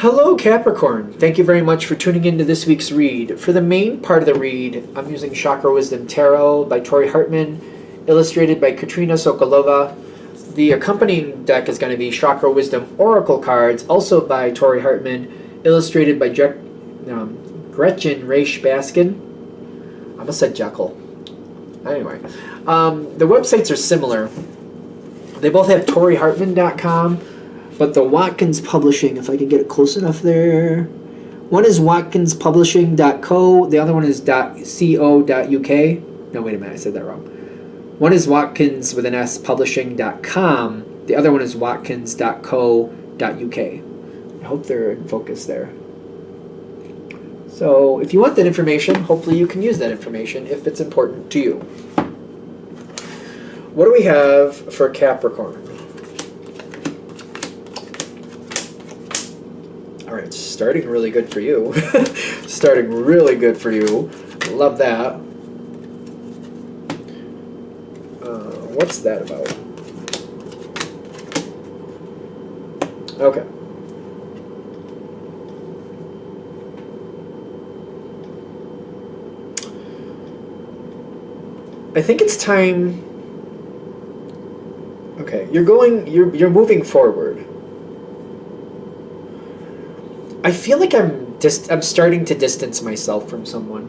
Hello, Capricorn. Thank you very much for tuning into this week's read. For the main part of the read, I'm using Chakra Wisdom Tarot by Tori Hartman, illustrated by Katrina Sokolova. The accompanying deck is going to be Chakra Wisdom Oracle cards, also by Tori Hartman, illustrated by Gretchen Raish Baskin. I almost said Jekyll. Anyway, the websites are similar. They both have ToriHartman.com. But the Watkins Publishing, if I can get it close enough there. One is watkinspublishing.co, the other one is .co.uk. No, wait a minute, I said that wrong. One is Watkins with an S publishing.com. The other one is watkins.co.uk. I hope they're in focus there. So if you want that information, hopefully you can use that information if it's important to you. What do we have for Capricorn? All right, starting really good for you. Starting really good for you. Love that. What's that about? Okay. I think it's time. Okay, you're moving forward. I feel like I'm starting to distance myself from someone.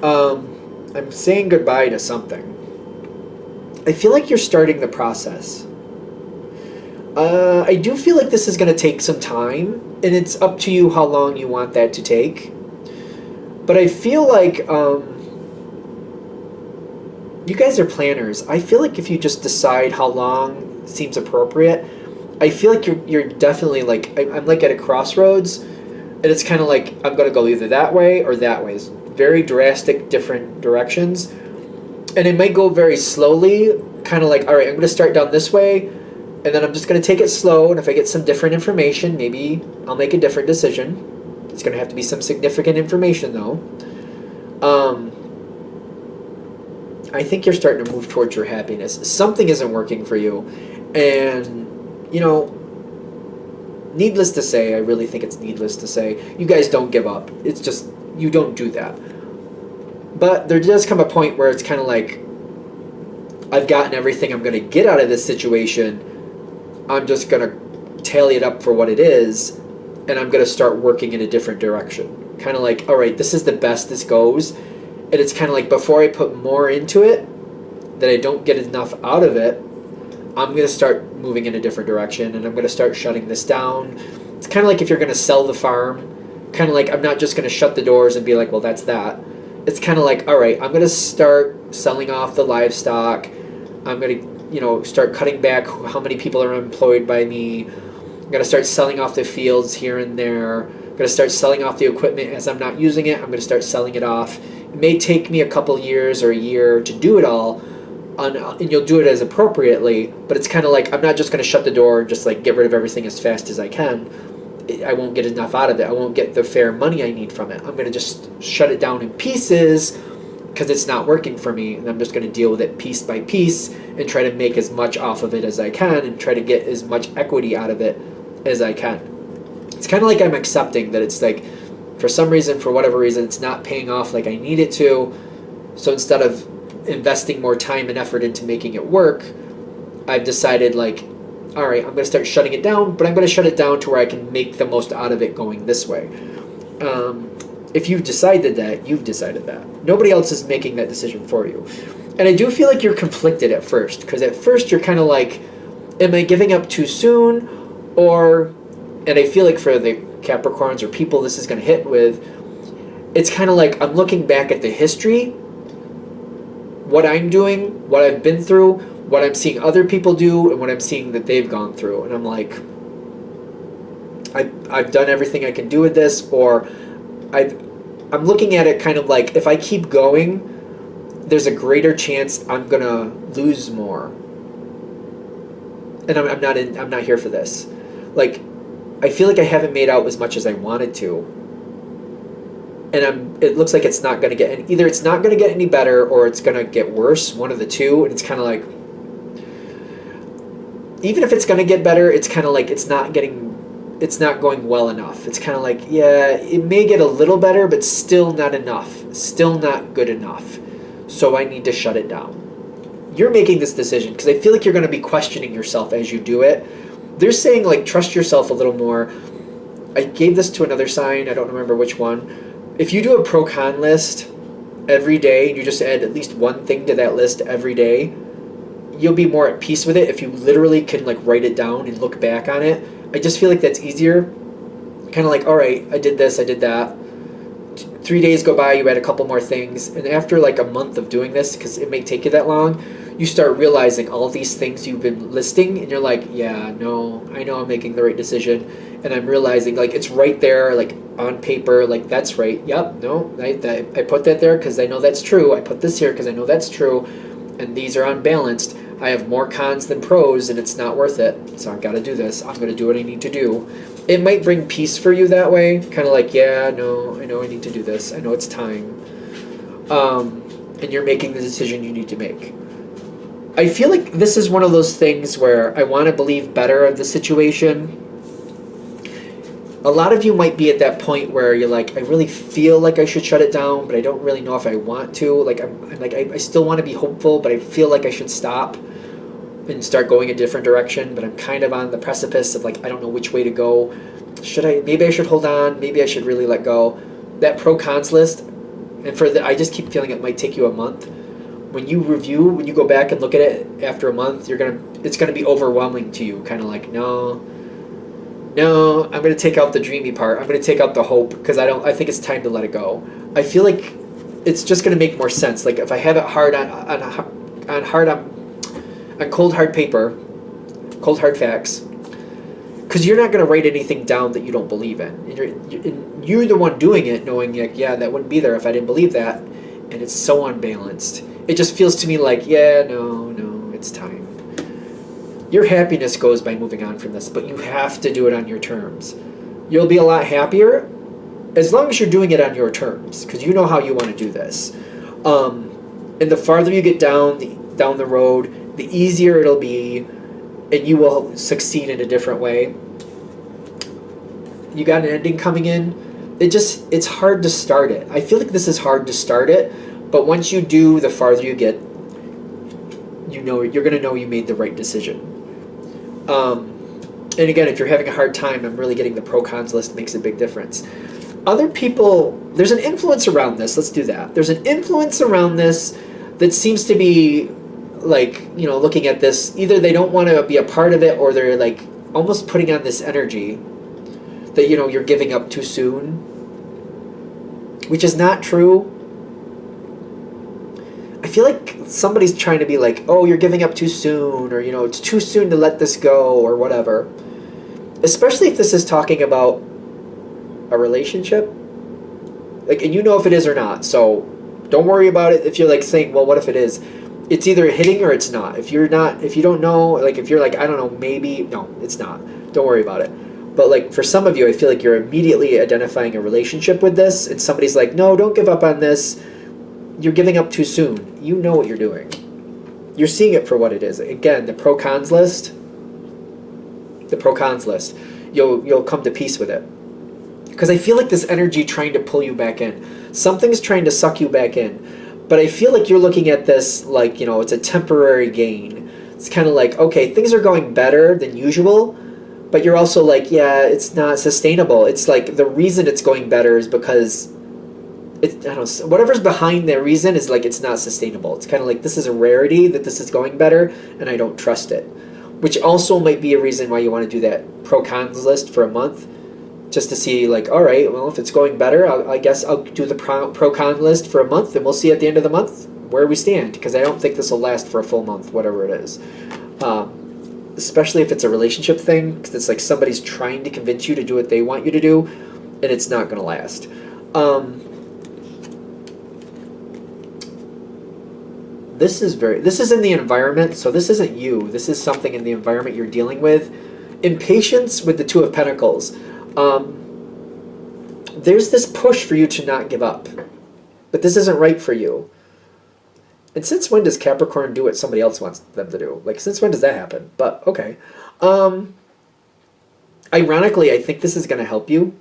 I'm saying goodbye to something. I feel like you're starting the process. I do feel like this is going to take some time, and it's up to you how long you want that to take. But I feel like you guys are planners. I feel like if you just decide how long seems appropriate, I feel like you're definitely like, I'm like at a crossroads, and it's kind of like I'm going to go either that way or that way. It's very drastic, different directions. And it might go very slowly, kind of like, all right, I'm going to start down this way, and then I'm just going to take it slow, and if I get some different information, maybe I'll make a different decision. It's going to have to be some significant information, though. I think you're starting to move towards your happiness. Something isn't working for you, and you know, needless to say, I really think it's needless to say, you guys don't give up. It's just, you don't do that. But there does come a point where it's kind of like, I've gotten everything I'm going to get out of this situation. I'm just going to tally it up for what it is, and I'm going to start working in a different direction. Kind of like, all right, this is the best this goes. And it's kind of like, before I put more into it, that I don't get enough out of it, I'm going to start moving in a different direction, and I'm going to start shutting this down. It's kind of like if you're going to sell the farm, kind of like, I'm not just going to shut the doors and be like, well, that's that. It's kind of like, all right, I'm going to start selling off the livestock. I'm going to, start cutting back how many people are employed by me. I'm going to start selling off the fields here and there. I'm going to start selling off the equipment as I'm not using it. I'm going to start selling it off. It may take me a couple years or a year to do it all, and you'll do it as appropriately, but it's kind of like, I'm not just going to shut the door and just like get rid of everything as fast as I can. I won't get enough out of it. I won't get the fair money I need from it. I'm going to just shut it down in pieces because it's not working for me, and I'm just going to deal with it piece by piece and try to make as much off of it as I can and try to get as much equity out of it as I can. It's kind of like I'm accepting that it's like, for some reason, for whatever reason, it's not paying off like I need it to. So instead of investing more time and effort into making it work, I've decided like, all right, I'm going to start shutting it down, but I'm going to shut it down to where I can make the most out of it going this way. If you've decided that, you've decided that. Nobody else is making that decision for you. And I do feel like you're conflicted at first, because at first you're kind of like, am I giving up too soon? And I feel like for the Capricorns or people this is going to hit with, it's kind of like, I'm looking back at the history, what I'm doing, what I've been through, what I'm seeing other people do, and what I'm seeing that they've gone through. And I'm like, I've done everything I can do with this, or I'm looking at it kind of like, if I keep going, there's a greater chance I'm going to lose more. And I'm not here for this. Like, I feel like I haven't made out as much as I wanted to. And it looks like it's not going to get, either it's not going to get any better or it's going to get worse, one of the two. And it's kind of like, even if it's going to get better, it's kind of like it's not getting it's not going well enough. It's kind of like, yeah, it may get a little better, but still not enough. Still not good enough. So I need to shut it down. You're making this decision because I feel like you're going to be questioning yourself as you do it. They're saying, like, trust yourself a little more. I gave this to another sign. I don't remember which one. If you do a pro-con list every day and you just add at least one thing to that list every day, you'll be more at peace with it if you literally can, like, write it down and look back on it. I just feel like that's easier. Kind of like, all right, I did this, I did that. 3 days go by, you add a couple more things, and after like a month of doing this, because it may take you that long, you start realizing all these things you've been listing, and you're like, yeah, no, I know I'm making the right decision, and I'm realizing, like, it's right there, like, on paper, like, that's right, yep, no, I put that there because I know that's true, I put this here because I know that's true, and these are unbalanced. I have more cons than pros, and it's not worth it, so I've got to do this. I'm going to do what I need to do. It might bring peace for you that way, kind of like, yeah, no, I know I need to do this. I know it's time. And you're making the decision you need to make. I feel like this is one of those things where I want to believe better of the situation. A lot of you might be at that point where you're like, I really feel like I should shut it down, but I don't really know if I want to. Like, I'm like, I still want to be hopeful, but I feel like I should stop and start going a different direction. But I'm kind of on the precipice of, like, I don't know which way to go. Maybe I should hold on. Maybe I should really let go. That pro cons list, and I just keep feeling it might take you a month. When you go back and look at it after a month, it's gonna be overwhelming to you. Kind of like, no, I'm going to take out the dreamy part. I'm going to take out the hope because I think it's time to let it go. I feel like it's just going to make more sense. Like, if I have it hard on cold hard paper, cold hard facts, because you're not going to write anything down that you don't believe in. And you're the one doing it, knowing, like, yeah, that wouldn't be there if I didn't believe that, and it's so unbalanced. It just feels to me like, yeah, no, it's time. Your happiness goes by moving on from this, but you have to do it on your terms. You'll be a lot happier as long as you're doing it on your terms, because you know how you want to do this. And the farther you get down the road, the easier it'll be, and you will succeed in a different way. You got an ending coming in. It's hard to start it. I feel like this is hard to start it, but once you do, the farther you get, you're going to know you made the right decision. And again, if you're having a hard time, I'm really getting the pro-cons list makes a big difference. Other people, there's an influence around this. Let's do that. There's an influence around this that seems to be, like, looking at this. Either they don't want to be a part of it, or they're, like, almost putting on this energy that, you're giving up too soon, which is not true. I feel like somebody's trying to be like, oh, you're giving up too soon, or, it's too soon to let this go, or whatever. Especially if this is talking about a relationship. Like, and if it is or not. So don't worry about it if you're, like, saying, well, what if it is? It's either hitting or it's not. If you don't know, like, if you're like, I don't know, maybe, no, it's not. Don't worry about it. But, like, for some of you, I feel like you're immediately identifying a relationship with this, and somebody's like, no, don't give up on this. You're giving up too soon. You know what you're doing. You're seeing it for what it is. Again, the pro-cons list. You'll come to peace with it. Because I feel like this energy trying to pull you back in. Something's trying to suck you back in. But I feel like you're looking at this like, it's a temporary gain. It's kind of like, okay, things are going better than usual, but you're also like, yeah, it's not sustainable. It's like the reason it's going better is because whatever's behind the reason is like it's not sustainable. It's kind of like this is a rarity that this is going better, and I don't trust it. Which also might be a reason why you want to do that pro-cons list for a month, just to see, like, all right, well, if it's going better, I guess I'll do the pro-con list for a month, and we'll see at the end of the month where we stand, because I don't think this will last for a full month, whatever it is. Especially if it's a relationship thing, because it's like somebody's trying to convince you to do what they want you to do, and it's not going to last. This is in the environment, so this isn't you. This is something in the environment you're dealing with. Impatience with the Two of Pentacles. There's this push for you to not give up, but this isn't right for you. And since when does Capricorn do what somebody else wants them to do? Like, since when does that happen? But, okay. Ironically, I think this is going to help you.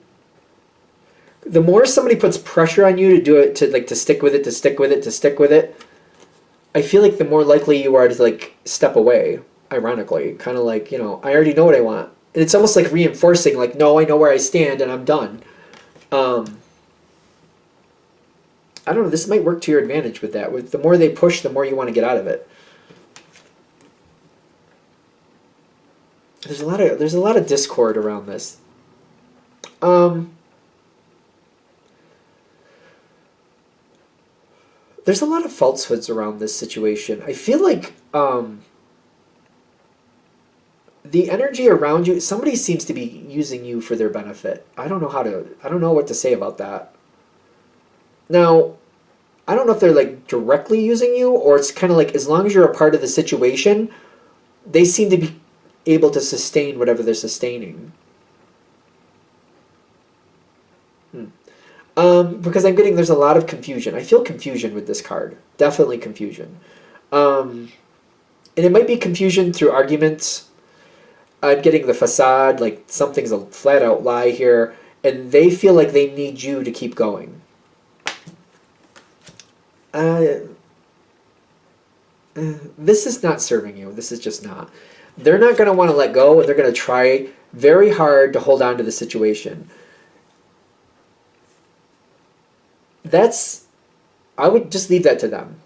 The more somebody puts pressure on you to do it, to stick with it, to stick with it, to stick with it, I feel like the more likely you are to like step away. Ironically, kind of like, I already know what I want. And it's almost like reinforcing, like, no, I know where I stand and I'm done. I don't know. This might work to your advantage with that. With the more they push, the more you want to get out of it. There's a lot of discord around this. There's a lot of falsehoods around this situation. I feel like the energy around you, somebody seems to be using you for their benefit. I don't know what to say about that. Now, I don't know if they're like directly using you, or it's kind of like as long as you're a part of the situation, they seem to be able to sustain whatever they're sustaining. Because I'm getting, there's a lot of confusion. I feel confusion with this card. Definitely confusion. And it might be confusion through arguments. I'm getting the facade, like something's a flat out lie here, and they feel like they need you to keep going. This is not serving you. This is just not. They're not going to want to let go, and they're going to try very hard to hold on to the situation. I would just leave that to them.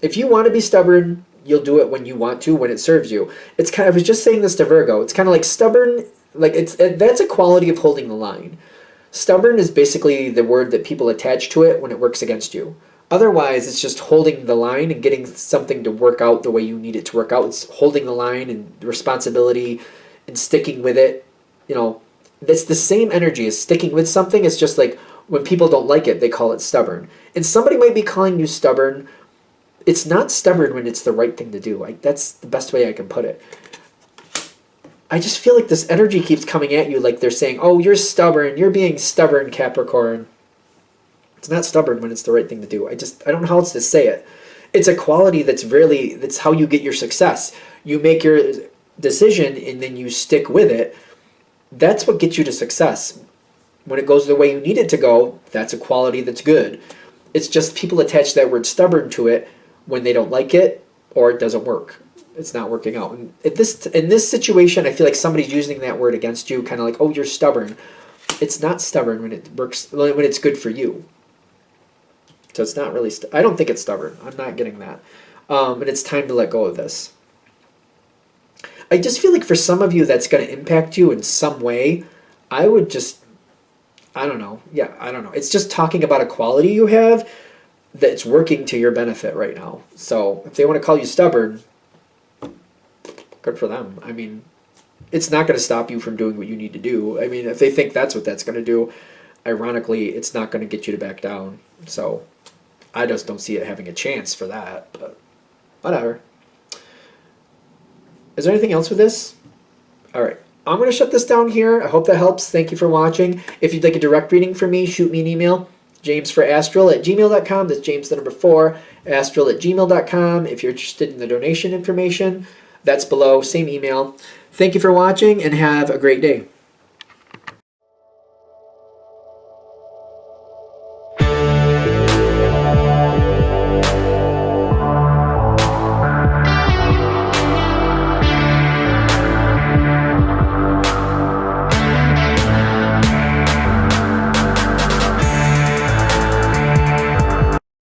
If you want to be stubborn, you'll do it when you want to, when it serves you. I was just saying this to Virgo. It's kind of like stubborn, like that's a quality of holding the line. Stubborn is basically the word that people attach to it when it works against you. Otherwise, it's just holding the line and getting something to work out the way you need it to work out. It's holding the line and responsibility and sticking with it. That's the same energy as sticking with something. It's just like when people don't like it, they call it stubborn. And somebody might be calling you stubborn. It's not stubborn when it's the right thing to do. That's the best way I can put it. I just feel like this energy keeps coming at you like they're saying, oh, you're stubborn. You're being stubborn, Capricorn. It's not stubborn when it's the right thing to do. I don't know how else to say it. It's a quality that's how you get your success. You make your decision and then you stick with it. That's what gets you to success. When it goes the way you need it to go, that's a quality that's good. It's just people attach that word stubborn to it when they don't like it or it doesn't work. It's not working out. And in this situation, I feel like somebody's using that word against you, kind of like, oh, you're stubborn. It's not stubborn when it works, when it's good for you. So it's not really, I don't think it's stubborn. I'm not getting that. And it's time to let go of this. I just feel like for some of you that's going to impact you in some way. I would just, I don't know. Yeah, I don't know. It's just talking about a quality you have that's working to your benefit right now. So if they want to call you stubborn, good for them. I mean, it's not going to stop you from doing what you need to do. I mean, if they think that's what that's going to do, ironically, it's not going to get you to back down. So I just don't see it having a chance for that, but whatever. Is there anything else with this? All right. I'm going to shut this down here. I hope that helps. Thank you for watching. If you'd like a direct reading from me, shoot me an email. jamesforastral@gmail.com. That's James the number 4, astral@gmail.com. If you're interested in the donation information, that's below. Same email. Thank you for watching and have a great day.